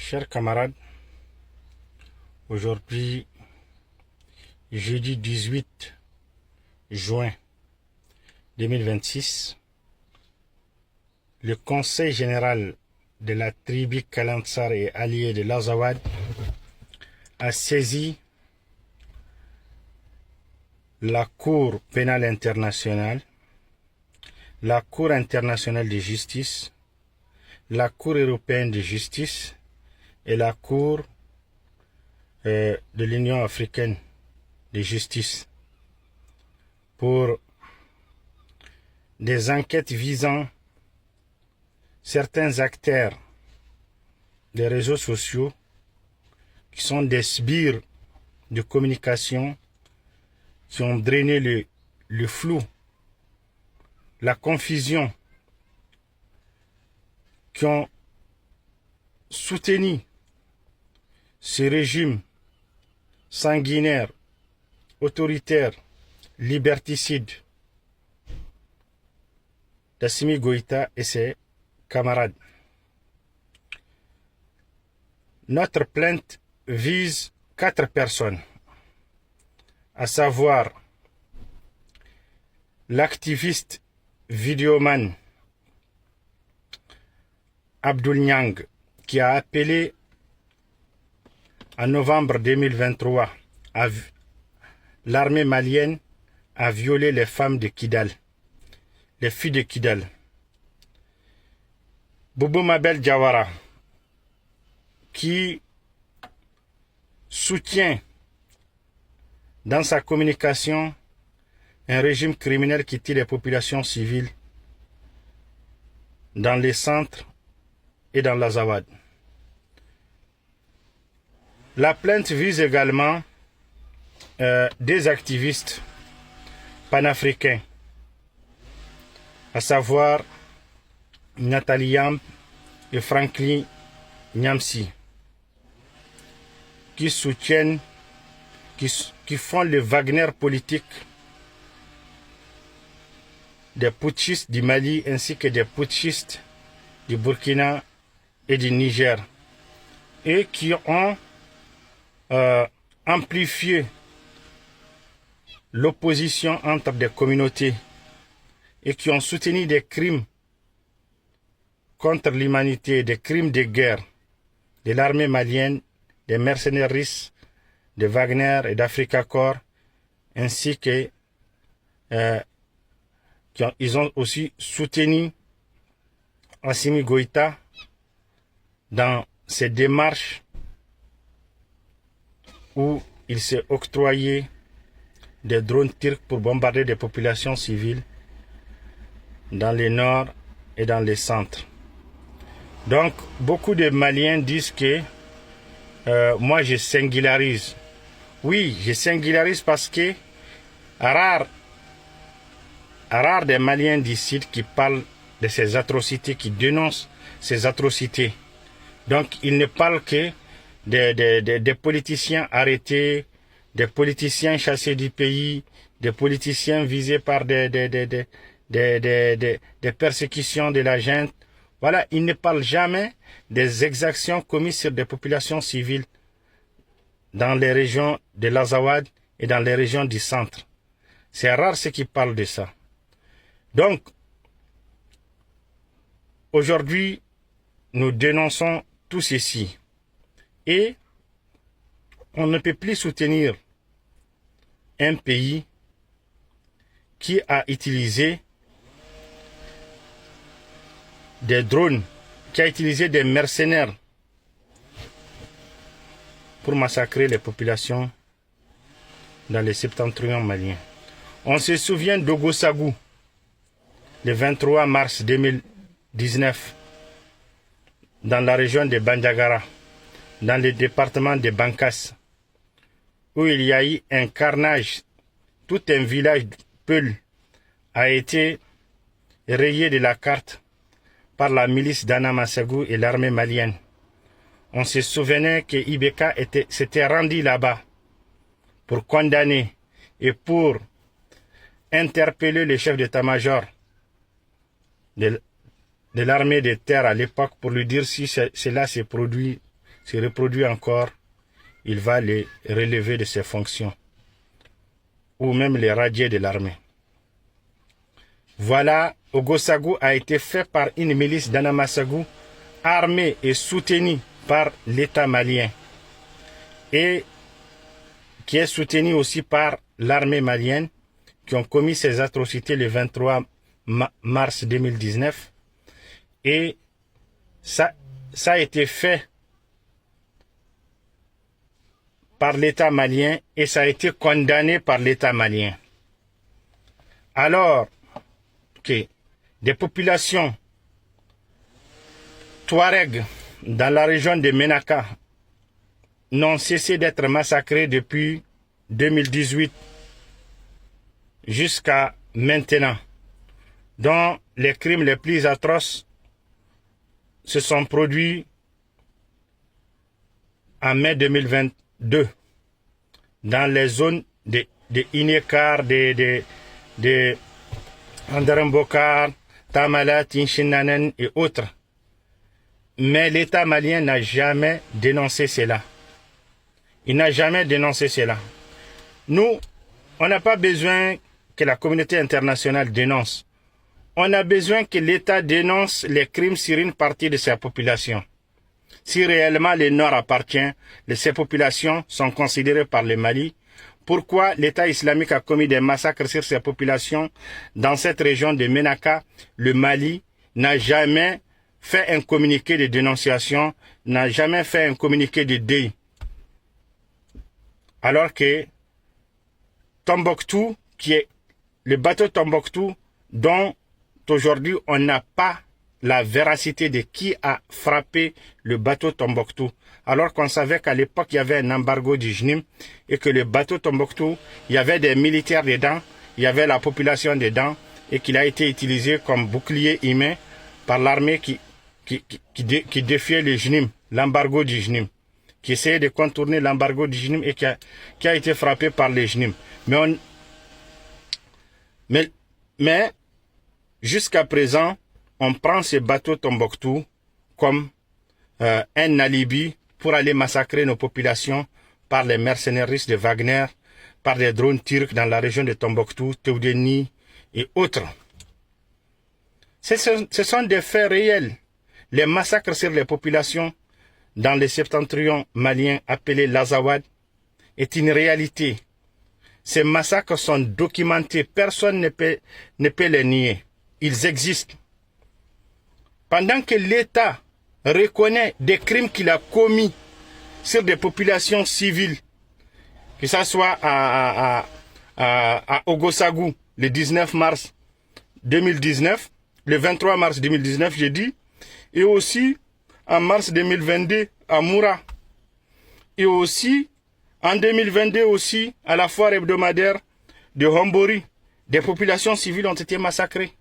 Chers camarades, aujourd'hui, jeudi 18 juin 2026, le Conseil général de la tribu Kalantsar et allié de l'Azawad a saisi la Cour pénale internationale, la Cour internationale de justice, la Cour européenne de justice et la Cour de l'Union africaine de justice pour des enquêtes visant certains acteurs des réseaux sociaux qui sont des sbires de communication qui ont drainé le flou, la confusion, qui ont soutenu ce régime sanguinaire, autoritaire, liberticide d'Assimi Goïta et ses camarades. Notre plainte vise 4 personnes, à savoir l'activiste vidéoman Abdoul Niang, qui a appelé en novembre 2023 l'armée malienne à violer les femmes de Kidal, les filles de Kidal. Boubou Mabel Diawara, qui soutient dans sa communication un régime criminel qui tue les populations civiles dans les centres et dans l'Azawad. La plainte vise également des activistes panafricains, à savoir Nathalie Yamb et Franklin Nyamsi, qui soutiennent, qui font le Wagner politique des putschistes du Mali ainsi que des putschistes du Burkina et du Niger, et qui ont amplifié l'opposition entre des communautés et qui ont soutenu des crimes contre l'humanité, des crimes de guerre de l'armée malienne, des mercenaires russes, de Wagner et d'Africa Corps, ainsi que ils ont aussi soutenu Assimi Goïta dans ses démarches où il s'est octroyé des drones turcs pour bombarder des populations civiles dans le nord et dans le centre. Donc, beaucoup de Maliens disent que moi je singularise. Oui, je singularise parce que rare des Maliens d'ici qui parlent de ces atrocités, qui dénoncent ces atrocités. Donc, ils ne parlent que des politiciens arrêtés, des politiciens chassés du pays, des politiciens visés par des persécutions de la junte. Voilà, ils ne parlent jamais des exactions commises sur des populations civiles dans les régions de l'Azawad et dans les régions du centre. C'est rare ceux qui parlent de ça. Donc, aujourd'hui, nous dénonçons tout ceci. Et on ne peut plus soutenir un pays qui a utilisé des drones, qui a utilisé des mercenaires pour massacrer les populations dans les septentrions maliens. On se souvient d'Ogosagou, le 23 mars 2019, dans la région de Bandiagara, dans le département de Bankas, où il y a eu un carnage. Tout un village Peul a été rayé de la carte par la milice d'Anna Massagou et l'armée malienne. On se souvenait que Ibeka s'était rendu là-bas pour condamner et pour interpeller le chef d'état-major de l'armée de terre à l'époque pour lui dire si cela s'est produit se reproduit encore, il va les relever de ses fonctions ou même les radier de l'armée. Voilà, Ogossagou a été fait par une milice d'Anamassagou, armée et soutenue par l'État malien et qui est soutenue aussi par l'armée malienne qui ont commis ces atrocités le 23 mars 2019 et ça a été fait par l'État malien et ça a été condamné par l'État malien. Alors que des populations Touareg dans la région de Ménaka n'ont cessé d'être massacrées depuis 2018 jusqu'à maintenant, dont les crimes les plus atroces se sont produits en mai 2022 dans les zones de Inekar, de Andarambokar, Tamala, Tinchinanen et autres. Mais l'État malien n'a jamais dénoncé cela. Il n'a jamais dénoncé cela. Nous, on n'a pas besoin que la communauté internationale dénonce. On a besoin que l'État dénonce les crimes sur une partie de sa population. Si réellement le Nord appartient, ces populations sont considérées par le Mali, pourquoi l'État islamique a commis des massacres sur ces populations dans cette région de Ménaka? Le Mali n'a jamais fait un communiqué de dénonciation, n'a jamais fait un communiqué de deuil. Alors que Tombouctou, qui est le bateau Tombouctou, dont aujourd'hui on n'a pas la véracité de qui a frappé le bateau Tombouctou, alors qu'on savait qu'à l'époque il y avait un embargo du JNIM et que le bateau Tombouctou, il y avait des militaires dedans, il y avait la population dedans et qu'il a été utilisé comme bouclier humain par l'armée qui défiait le JNIM, l'embargo du JNIM, qui essayait de contourner l'embargo du JNIM et qui a été frappé par le JNIM. Mais jusqu'à présent, on prend ces bateaux Tombouctou comme un alibi pour aller massacrer nos populations par les mercenaires russes de Wagner, par des drones turcs dans la région de Tombouctou, Teoudeni et autres. Ce sont des faits réels. Les massacres sur les populations dans le septentrion malien appelé l'Azawad est une réalité. Ces massacres sont documentés, personne ne peut les nier. Ils existent. Pendant que l'État reconnaît des crimes qu'il a commis sur des populations civiles, que ce soit à Ogossagou le 19 mars 2019, le 23 mars 2019, j'ai dit, et aussi en mars 2022 à Moura, et aussi en 2022 aussi à la foire hebdomadaire de Hombori, des populations civiles ont été massacrées.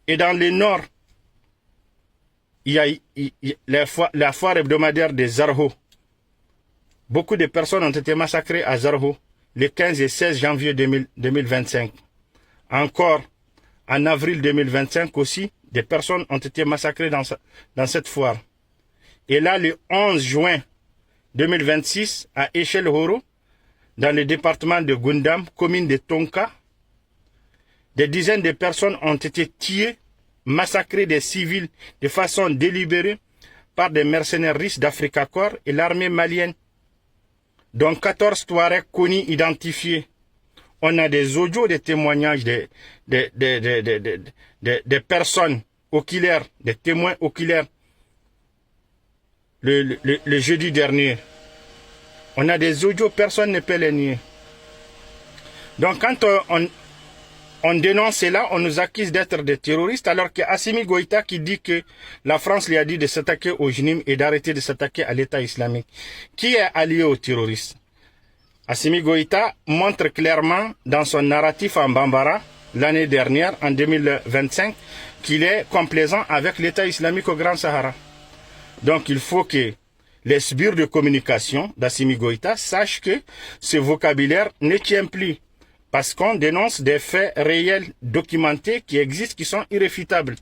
Et dans le nord, il y a la foire hebdomadaire de Zarho. Beaucoup de personnes ont été massacrées à Zarho le 15 et 16 janvier 2025. Encore en avril 2025 aussi, des personnes ont été massacrées dans cette foire. Et là, le 11 juin 2026, à Echel-Horo, dans le département de Gundam, commune de Tonka, des dizaines de personnes ont été tuées, massacrées des civils de façon délibérée par des mercenaires russes d'Africa Corps et l'armée malienne, dont 14 Touaregs connus identifiés. On a des audios, des témoignages des personnes oculaires, des témoins oculaires le jeudi dernier. On a des audios, personne ne peut les nier. Donc quand on dénonce cela, on nous accuse d'être des terroristes, alors qu'Assimi Goïta qui dit que la France lui a dit de s'attaquer au JNIM et d'arrêter de s'attaquer à l'État islamique. Qui est allié aux terroristes? Assimi Goïta montre clairement dans son narratif en Bambara, l'année dernière, en 2025, qu'il est complaisant avec l'État islamique au Grand Sahara. Donc il faut que les sbires de communication d'Assimi Goïta sachent que ce vocabulaire ne tient plus. Parce qu'on dénonce des faits réels documentés qui existent, qui sont irréfutables.